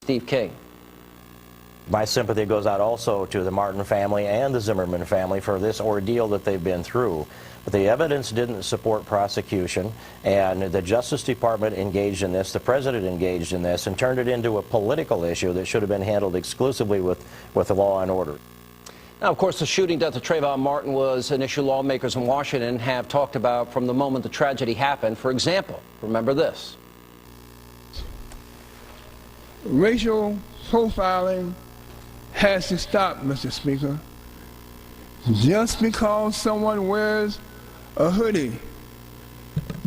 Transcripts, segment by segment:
Steve King. My sympathy goes out also to the Martin family and the Zimmerman family for this ordeal that they've been through. But the evidence didn't support prosecution, and the Justice Department engaged in this, the President engaged in this, and turned it into a political issue that should have been handled exclusively with the law and order. Now, of course, the shooting death of Trayvon Martin was an issue lawmakers in Washington have talked about from the moment the tragedy happened. For example, remember this. Racial profiling has to stop, Mr. Speaker. Just because someone wears a hoodie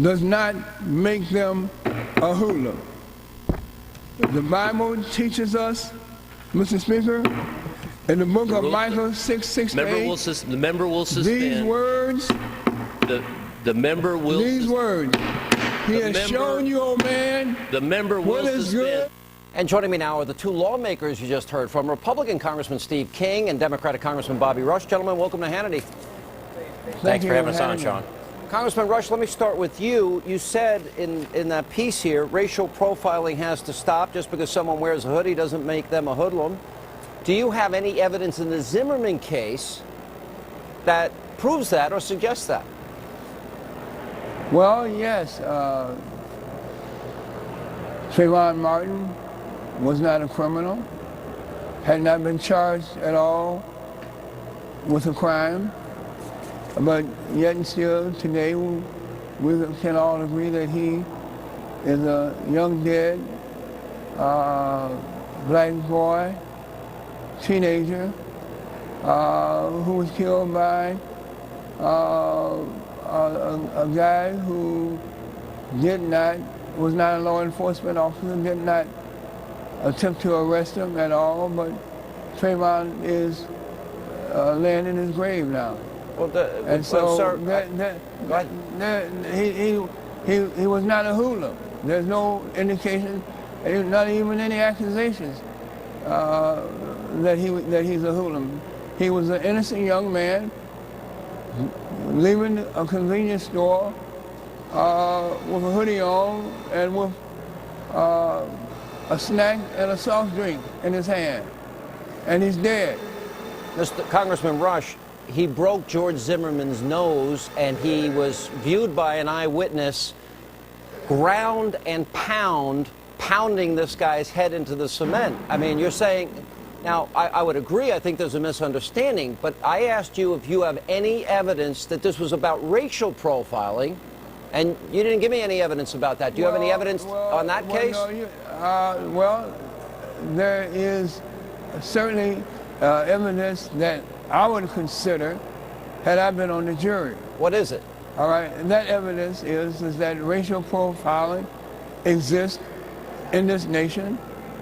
does not make them a hoodlum. The Bible teaches us, Mr. Speaker, in the book of Micah 6:6-8, the member will suspend. These words, the member will. These words, he has shown you, O man, the member will what is suspend. good. And joining me now are the two lawmakers you just heard from, Republican Congressman Steve King and Democratic Congressman Bobby Rush. Gentlemen, welcome to Hannity. Thanks for having us on, Sean. Congressman Rush, let me start with you. You said in that piece here, racial profiling has to stop. Just because someone wears a hoodie doesn't make them a hoodlum. Do you have any evidence in the Zimmerman case that proves that or suggests that? Well, yes. Trayvon Martin was not a criminal, had not been charged at all with a crime, but yet and still today we can all agree that he is a young dead black boy, teenager, who was killed by a guy who was not a law enforcement officer, did not attempt to arrest him at all, but Trayvon is laying in his grave now. Well, and so sir, he was not a hoodlum. There's no indication, not even any accusations that he's a hoodlum. He was an innocent young man leaving a convenience store with a hoodie on and with a snack and a soft drink in his hand, and he's dead. Mr. Congressman Rush, he broke George Zimmerman's nose, and he was viewed by an eyewitness ground and pounding this guy's head into the cement. I mean, you're saying, now, I would agree, I think there's a misunderstanding, but I asked you if you have any evidence that this was about racial profiling, and you didn't give me any evidence about that. Do you have any evidence on that case? No, there is certainly evidence that I would consider had I been on the jury. What is it? All right, and that evidence is that racial profiling exists in this nation,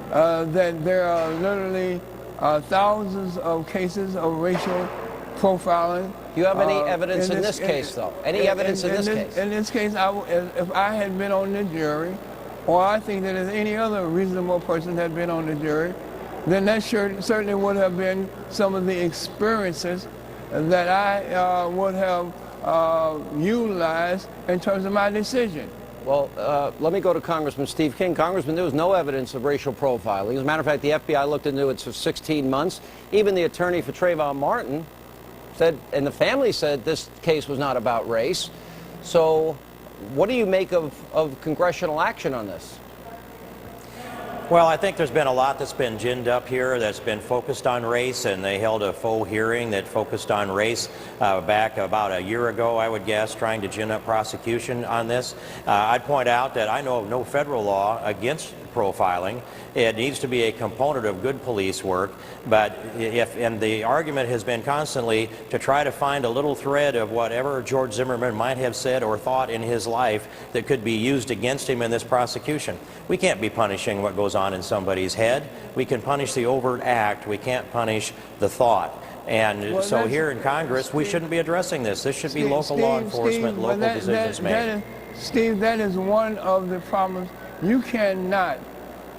that there are literally thousands of cases of racial profiling. Do you have any evidence in this case, though? Any evidence in this case? In this case, if I had been on the jury, or I think that if any other reasonable person had been on the jury, then that certainly would have been some of the experiences that I would have utilized in terms of my decision. Well, let me go to Congressman Steve King. Congressman, there was no evidence of racial profiling. As a matter of fact, the FBI looked into it for 16 months. Even the attorney for Trayvon Martin said, and the family said, this case was not about race. So what do you make of congressional action on this? Well, I think there's been a lot that's been ginned up here that's been focused on race, and they held a full hearing that focused on race back about a year ago, I would guess, trying to gin up prosecution on this. I'd point out that I know of no federal law against profiling. It needs to be a component of good police work, but and the argument has been constantly to try to find a little thread of whatever George Zimmerman might have said or thought in his life that could be used against him in this prosecution. We can't be punishing what goes on in somebody's head. We can punish the overt act. We can't punish the thought. And so here in Congress, we shouldn't be addressing this. This should be local law enforcement, local decisions made. Steve, that is one of the problems. You cannot,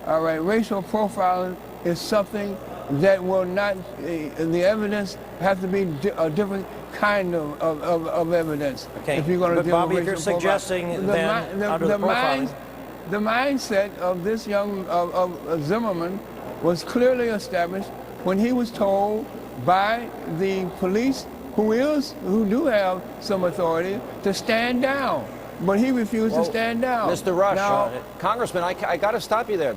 all right, racial profiling is something that will not, the evidence has to be a different kind of evidence. Okay, if you're going to but Bobby, if you're suggesting then under the profiling. the mindset of this young of Zimmerman was clearly established when he was told by the police, who do have some authority, to stand down. But he refused to stand down. Mr. Rush, Now, Congressman, I got to stop you there.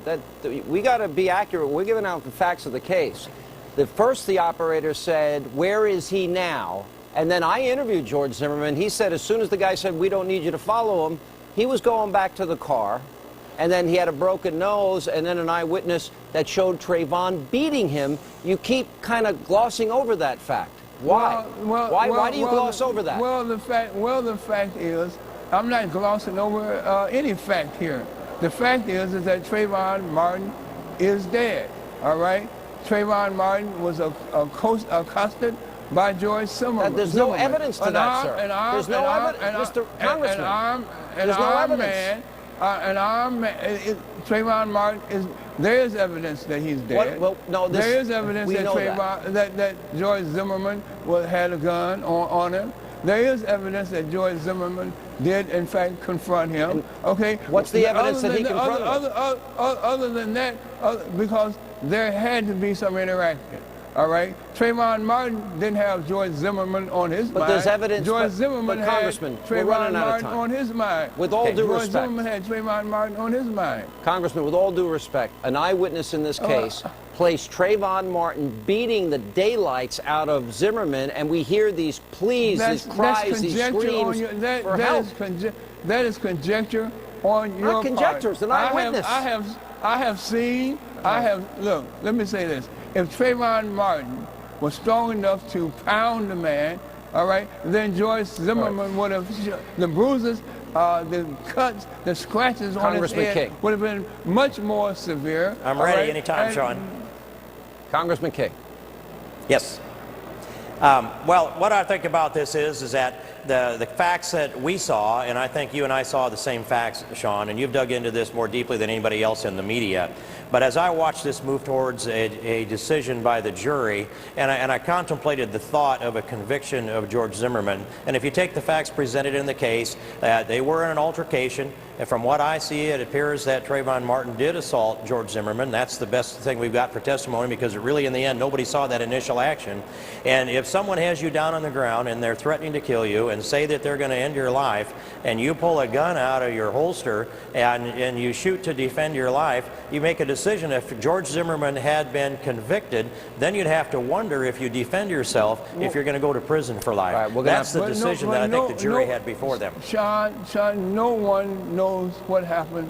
We got to be accurate. We're giving out the facts of the case. The operator said, "Where is he now?" And then I interviewed George Zimmerman. He said as soon as the guy said, "We don't need you to follow him," he was going back to the car. And then he had a broken nose, and then an eyewitness that showed Trayvon beating him. You keep kind of glossing over that fact. Why? Why do you gloss over that? Well, the fact is, I'm not glossing over any fact here. The fact is that Trayvon Martin is dead. All right, Trayvon Martin was accosted by George Zimmerman. There's no evidence to that, sir. There's no evidence, Mr. Congressman. There's no evidence. Trayvon Martin is. There is evidence that he's dead. There is evidence that George Zimmerman had a gun on him. There is evidence that George Zimmerman did, in fact, confront him. Okay. What's the evidence that he confronted him? Other than that, because there had to be some interaction. All right. Trayvon Martin didn't have George Zimmerman on his mind. But there's evidence. George Zimmerman had Congressman, Trayvon Martin on his mind. With all due George respect. Zimmerman had Trayvon Martin on his mind. Congressman, with all due respect, an eyewitness in this case placed Trayvon Martin beating the daylights out of Zimmerman, and we hear these pleas, these cries, these screams for help. That is conjecture on your part. Not conjecture, it's an eyewitness. Look, let me say this. If Trayvon Martin was strong enough to pound the man, all right, then George Zimmerman would have, the bruises, the cuts, the scratches on his head would have been much more severe. I'm ready anytime, Sean. Congressman King. Yes. Well, what I think about this is that the facts that we saw, and I think you and I saw the same facts, Sean, and you've dug into this more deeply than anybody else in the media. But as I watched this move towards a decision by the jury, and I contemplated the thought of a conviction of George Zimmerman, and if you take the facts presented in the case, they were in an altercation, and from what I see, it appears that Trayvon Martin did assault George Zimmerman. That's the best thing we've got for testimony, because really, in the end, nobody saw that initial action. And if someone has you down on the ground and they're threatening to kill you and say that they're going to end your life, and you pull a gun out of your holster and you shoot to defend your life, you make a decision. If George Zimmerman had been convicted, then you'd have to wonder, if you defend yourself, if you're going to go to prison for life. Right, that's the decision that I think the jury had before them. Sean, no one knows what happened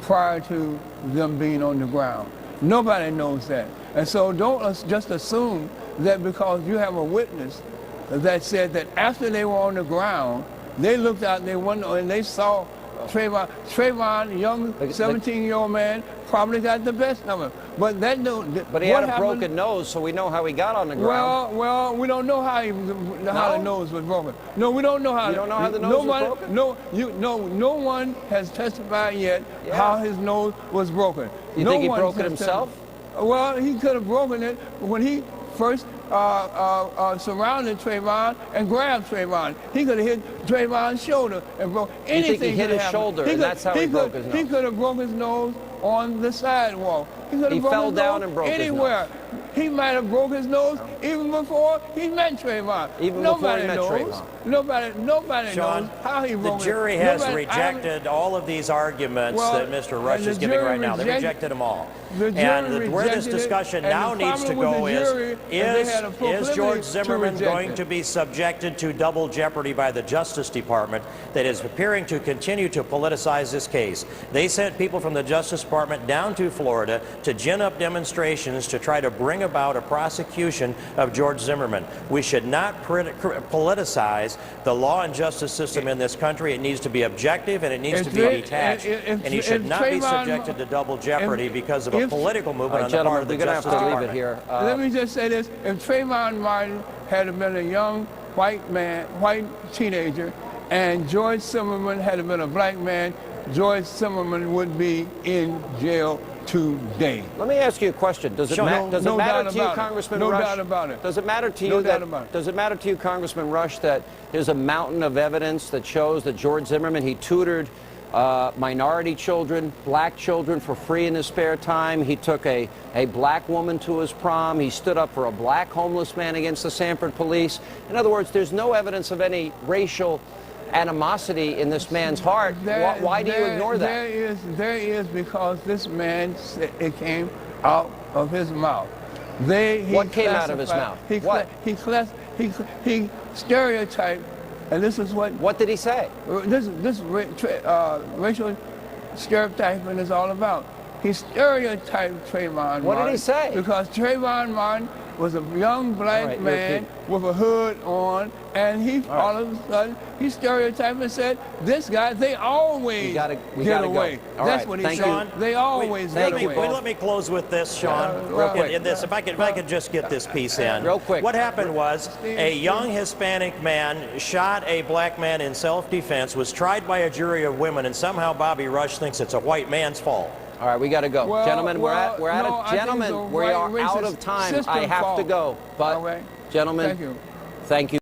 prior to them being on the ground. Nobody knows that. And so don't just assume that because you have a witness that said that after they were on the ground, they looked out their window and they saw Trayvon, young 17-year-old man, probably got the best of him. But that But he had a broken nose, so we know how he got on the ground. Well, we don't know how the nose was broken. No, we don't know how. You don't know how the nose was broken? No one has testified yet how his nose was broken. You think he broke it himself? Well, he could have broken it when he first surrounded Trayvon and grabbed Trayvon. He could have hit Trayvon's shoulder and broke anything. You think he hit his shoulder, and that's how he broke his nose? He could have broke his nose on the sidewalk. He fell down and broke anywhere. his nose. He might have broke his nose even before he met Trayvon. Nobody knows. Nobody Sean, knows how he broke it. The jury has rejected all of these arguments that Mr. Rush is giving right now. They rejected them all. And where this discussion now needs to go is George Zimmerman going to be subjected to double jeopardy by the Justice Department that is appearing to continue to politicize this case? They sent people from the Justice Department down to Florida to gin up demonstrations to try to bring about a prosecution of George Zimmerman. We should not politicize the law and justice system in this country. It needs to be objective, and it needs to be detached. And he should not be subjected to double jeopardy because of a political movement on the part of the Justice Department. Here. Let me just say this. If Trayvon Martin had been a young white teenager, and George Zimmerman had been a black man, George Zimmerman would be in jail today. Let me ask you a question. Does it matter to you, Congressman Rush? No doubt about it. Does it matter to you does it matter to you, Congressman Rush, that there's a mountain of evidence that shows that George Zimmerman, he tutored minority children, black children for free in his spare time. He took a black woman to his prom. He stood up for a black homeless man against the Sanford police. In other words, there's no evidence of any racial animosity in this man's heart. Why do you ignore that? There is because this man, it came out of his mouth. What came out of his mouth? He stereotyped, and this is what... What did he say? This racial stereotyping is all about. He stereotyped Trayvon Martin. What did he say? Because Trayvon Martin was a young black man with a hood on, and he all of a sudden he stereotyped and said, "This guy, they always get away." That's what he said. They always get away. Let me close with this, Sean. Real quick. If I could just get this piece in. Real quick. What happened was a young Hispanic man shot a black man in self-defense, was tried by a jury of women, and somehow Bobby Rush thinks it's a white man's fault. All right, we got to go. Gentlemen, we are out of time. I have to go. But, gentlemen, thank you.